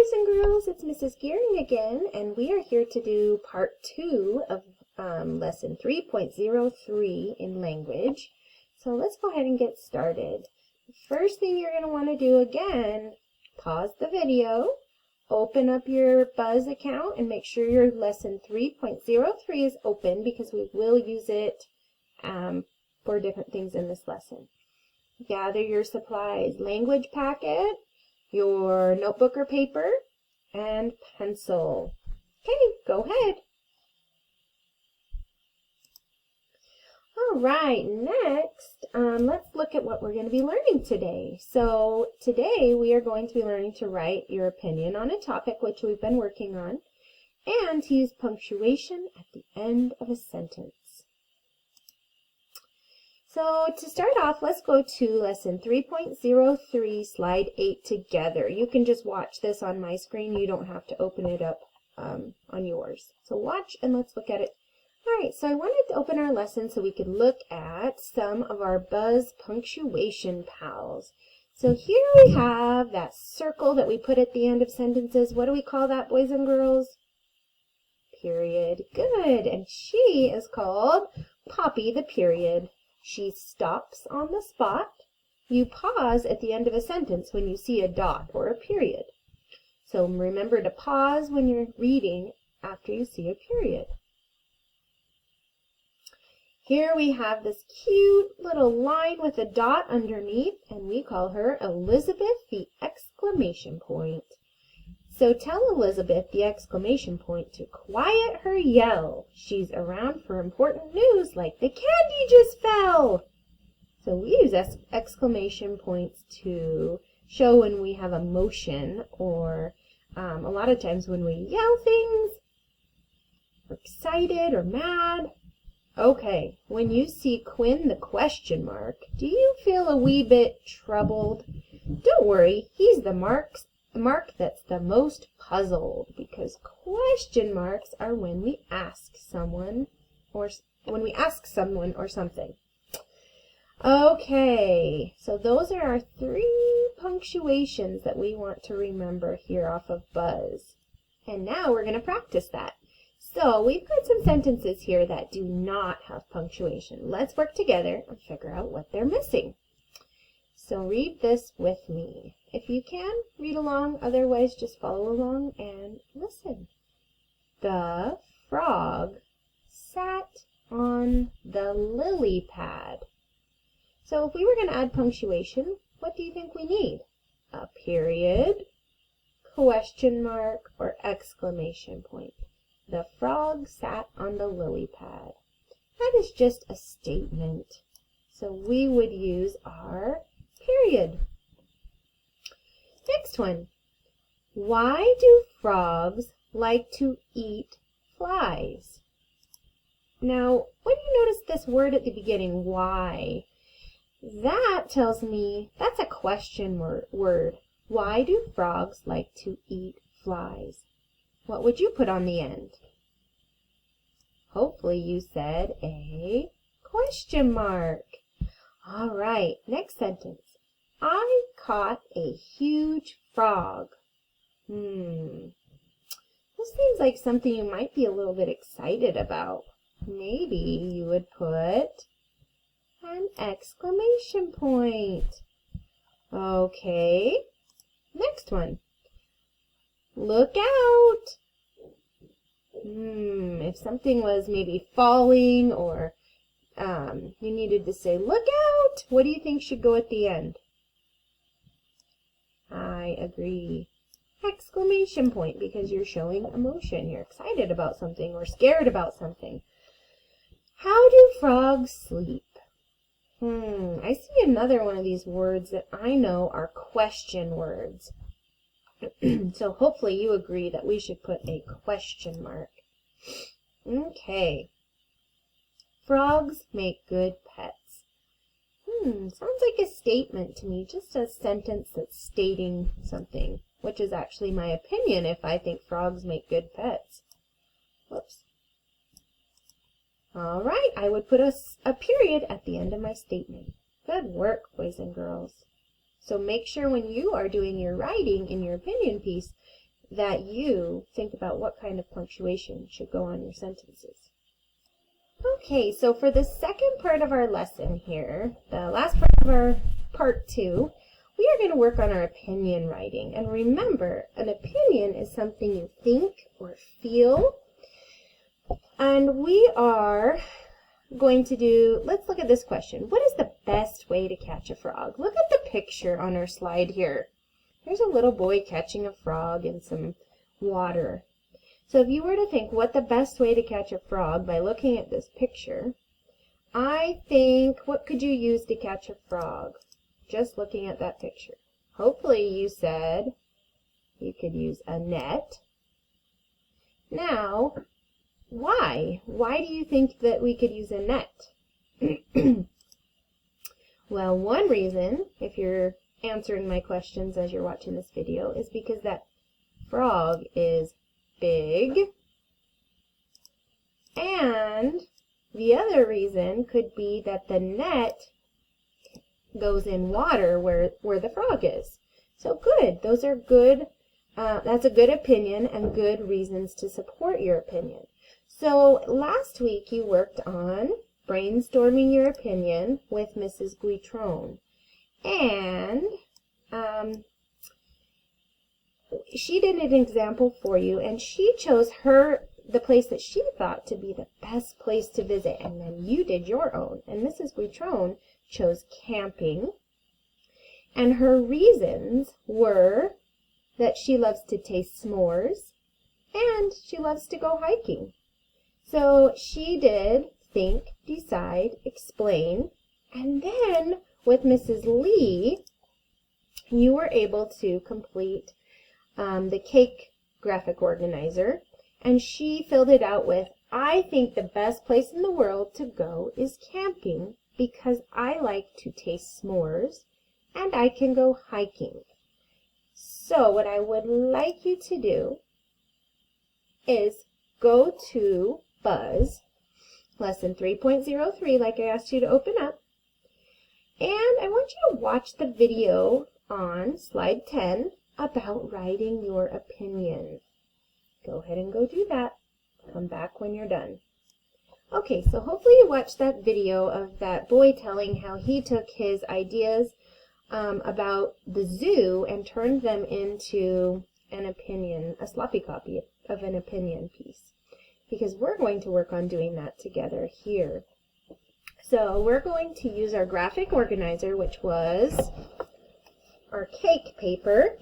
boys and girls, it's Mrs. Gearing again, and we are here to do part 2 of lesson 3.03 in language. So let's go ahead and get started. The first thing you're going to want to do again, pause the video, open up your Buzz account, and make sure your lesson 3.03 is open because we will use it for different things in this lesson. Gather your supplies, language packet, your notebook or paper, and pencil. Okay, go ahead. All right, next, let's look at what we're going to be learning today. So today we are going to be learning to write your opinion on a topic which we've been working on, and to use punctuation at the end of a sentence. So to start off, let's go to lesson 3.03, slide 8 together. You can just watch this on my screen. You don't have to open it up on yours. So watch and let's look at it. All right, so I wanted to open our lesson so we could look at some of our Buzz punctuation pals. So here we have that circle that we put at the end of sentences. What do we call that, boys and girls? Period. Good. And she is called Poppy the period. She stops on the spot. You pause at the end of a sentence when you see a dot or a period. So remember to pause when you're reading after you see a period. Here we have this cute little line with a dot underneath, and we call her Elizabeth the exclamation point. So tell Elizabeth the exclamation point to quiet her yell. She's around for important news like the candy just fell. So we use exclamation points to show when we have emotion, or a lot of times when we yell things, or excited or mad. Okay, when you see Quinn the question mark, do you feel a wee bit troubled? Don't worry, he's the mark that's the most puzzled, because question marks are when we ask someone or something. Okay, so those are our 3 punctuations that we want to remember here off of Buzz. And now we're going to practice that. So we've got some sentences here that do not have punctuation. Let's work together and figure out what they're missing. So read this with me. If you can, read along. Otherwise, just follow along and listen. The frog sat on the lily pad. So if we were going to add punctuation, what do you think we need? A period, question mark, or exclamation point. The frog sat on the lily pad. That is just a statement. So we would use our period. Next one. Why do frogs like to eat flies? Now, when you notice this word at the beginning, why, that tells me that's a question word. Why do frogs like to eat flies? What would you put on the end? Hopefully you said a question mark. All right, next sentence. I caught a huge frog. This seems like something you might be a little bit excited about. Maybe you would put an exclamation point. Okay, next one. Look out! If something was maybe falling, or you needed to say, look out! What do you think should go at the end? I agree. Exclamation point, because you're showing emotion. You're excited about something or scared about something. How do frogs sleep? I see another one of these words that I know are question words. So hopefully you agree that we should put a question mark. Okay. Frogs make good pets. Sounds like a statement to me, just a sentence that's stating something, which is actually my opinion if I think frogs make good pets. Whoops. All right, I would put a period at the end of my statement. Good work, boys and girls. So make sure when you are doing your writing in your opinion piece that you think about what kind of punctuation should go on your sentences. Okay, so for the second part of our lesson here, the last part of our part 2, we are going to work on our opinion writing. And remember, an opinion is something you think or feel. And we are going to do, let's look at this question. What is the best way to catch a frog? Look at the picture on our slide here. There's a little boy catching a frog in some water. So if you were to think what the best way to catch a frog by looking at this picture, I think, what could you use to catch a frog? Just looking at that picture. Hopefully you said you could use a net. Now, why? Why do you think that we could use a net? Well, one reason, if you're answering my questions as you're watching this video, is because that frog is big, and the other reason could be that the net goes in water where the frog is. So good, those are good, that's a good opinion and good reasons to support your opinion. So last week you worked on brainstorming your opinion with Mrs. Guitron, and she did an example for you, and she chose the place that she thought to be the best place to visit, and then you did your own. And Mrs. Guitron chose camping, and her reasons were that she loves to taste s'mores and she loves to go hiking. So she did think, decide, explain, and then with Mrs. Lee, you were able to complete the cake graphic organizer, and she filled it out with, I think the best place in the world to go is camping because I like to taste s'mores and I can go hiking. So what I would like you to do is go to Buzz, lesson 3.03, like I asked you to open up, and I want you to watch the video on slide 10 about writing your opinion. Go ahead and go do that. Come back when you're done. Okay, so hopefully you watched that video of that boy telling how he took his ideas about the zoo and turned them into an opinion, a sloppy copy of an opinion piece. Because we're going to work on doing that together here. So we're going to use our graphic organizer, which was our cake paper,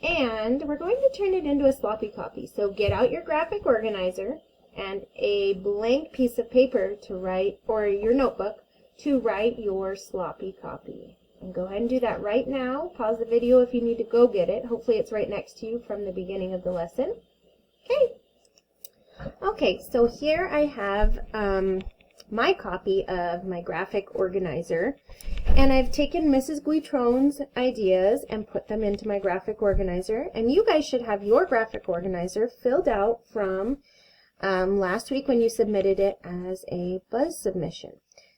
and we're going to turn it into a sloppy copy. So get out your graphic organizer and a blank piece of paper to write, or your notebook, to write your sloppy copy. And go ahead and do that right now. Pause the video if you need to go get it. Hopefully it's right next to you from the beginning of the lesson. Okay, so here I have my copy of my graphic organizer, and I've taken Mrs. Guitron's ideas and put them into my graphic organizer, and you guys should have your graphic organizer filled out from last week when you submitted it as a Buzz submission.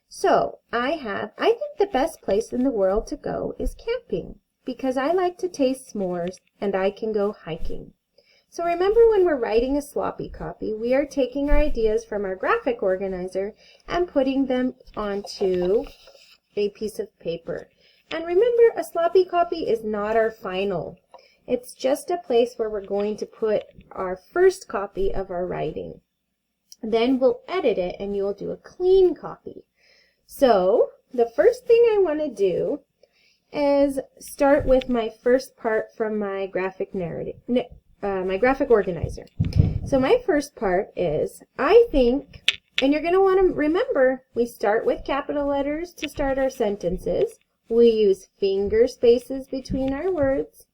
So I think the best place in the world to go is camping because I like to taste s'mores and I can go hiking. So remember, when we're writing a sloppy copy, we are taking our ideas from our graphic organizer and putting them onto a piece of paper. And remember, a sloppy copy is not our final. It's just a place where we're going to put our first copy of our writing. Then we'll edit it and you'll do a clean copy. So the first thing I want to do is start with my first part from my graphic organizer. So my first part is, I think, and you're going to want to remember, we start with capital letters to start our sentences. We use finger spaces between our words,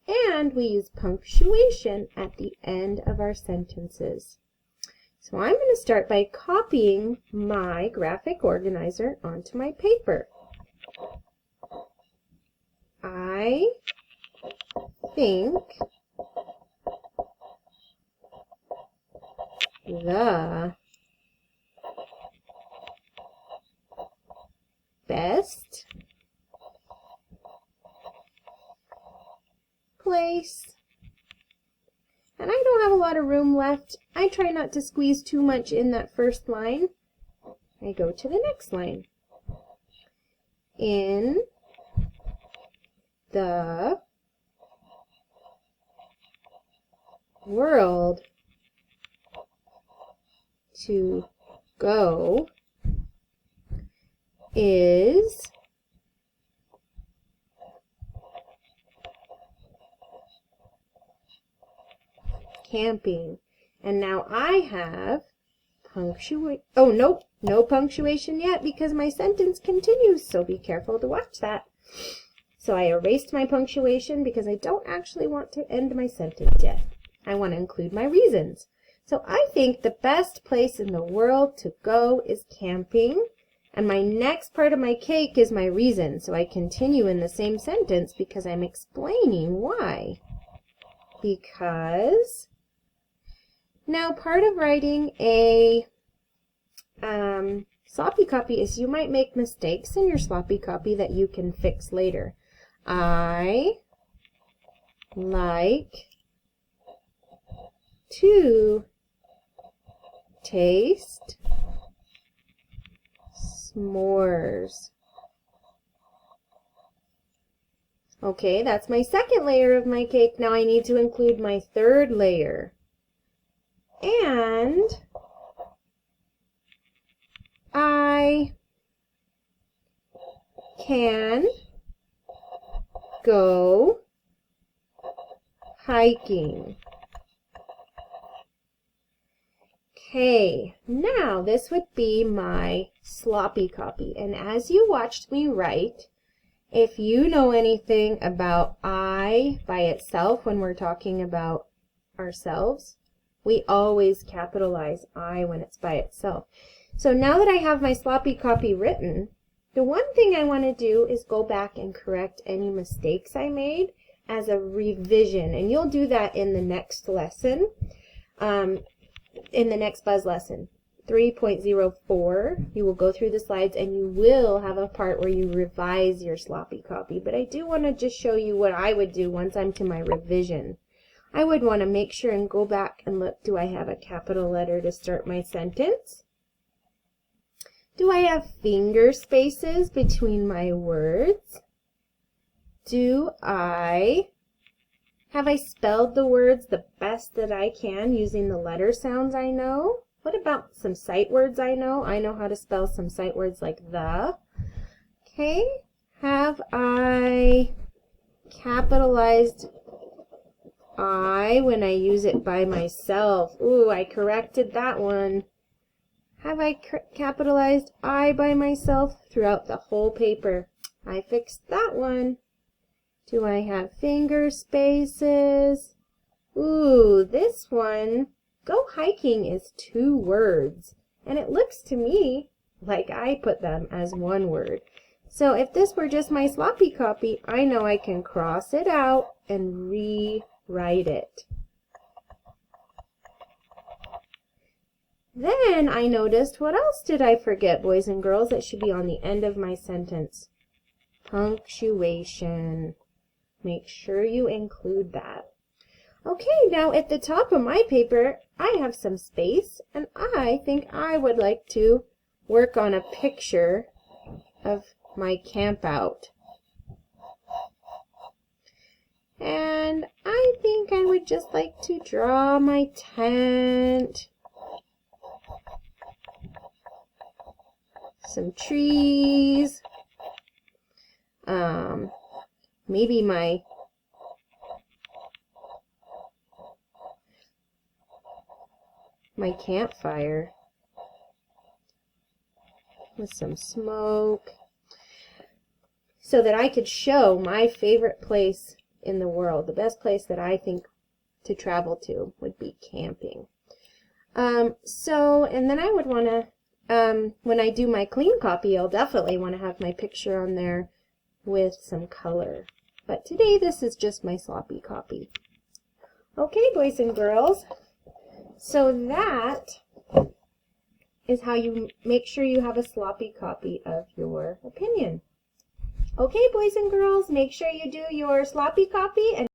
and we use punctuation at the end of our sentences. So I'm going to start by copying my graphic organizer onto my paper. I think the best place and I don't have a lot of room left. I try not to squeeze too much in that first line. I go to the next line. In the world to go is camping. And now I have punctuation. Oh, nope, no punctuation yet because my sentence continues, so be careful to watch that. So I erased my punctuation because I don't actually want to end my sentence yet. I want to include my reasons. So I think the best place in the world to go is camping. And my next part of my cake is my reason. So I continue in the same sentence because I'm explaining why. Because now part of writing a sloppy copy is you might make mistakes in your sloppy copy that you can fix later. I like to taste s'mores. Okay, that's my second layer of my cake. Now I need to include my third layer. And I can go hiking. Okay, now this would be my sloppy copy. And as you watched me write, if you know anything about I by itself when we're talking about ourselves, we always capitalize I when it's by itself. So now that I have my sloppy copy written, the one thing I want to do is go back and correct any mistakes I made as a revision. And you'll do that in the next lesson, in the next Buzz lesson. 3.04, you will go through the slides and you will have a part where you revise your sloppy copy. But I do want to just show you what I would do once I'm to my revision. I would want to make sure and go back and look, do I have a capital letter to start my sentence? Do I have finger spaces between my words? Have I spelled the words the best that I can using the letter sounds I know? What about some sight words I know? I know how to spell some sight words like the. Okay. Have I capitalized I when I use it by myself? Ooh, I corrected that one. Have I capitalized I by myself throughout the whole paper? I fixed that one. Do I have finger spaces? Ooh, this one, go hiking is 2 words. And it looks to me like I put them as 1 word. So if this were just my sloppy copy, I know I can cross it out and rewrite it. Then I noticed, what else did I forget, boys and girls, that should be on the end of my sentence? Punctuation. Make sure you include that. Okay, now at the top of my paper, I have some space, and I think I would like to work on a picture of my camp out. And I think I would just like to draw my tent. Some trees, maybe my campfire with some smoke, so that I could show my favorite place in the world. The best place that I think to travel to would be camping. And then I would want to, when I do my clean copy, I'll definitely want to have my picture on there with some color. But today this is just my sloppy copy. Okay, boys and girls, so that is how you make sure you have a sloppy copy of your opinion. Okay, boys and girls, make sure you do your sloppy copy and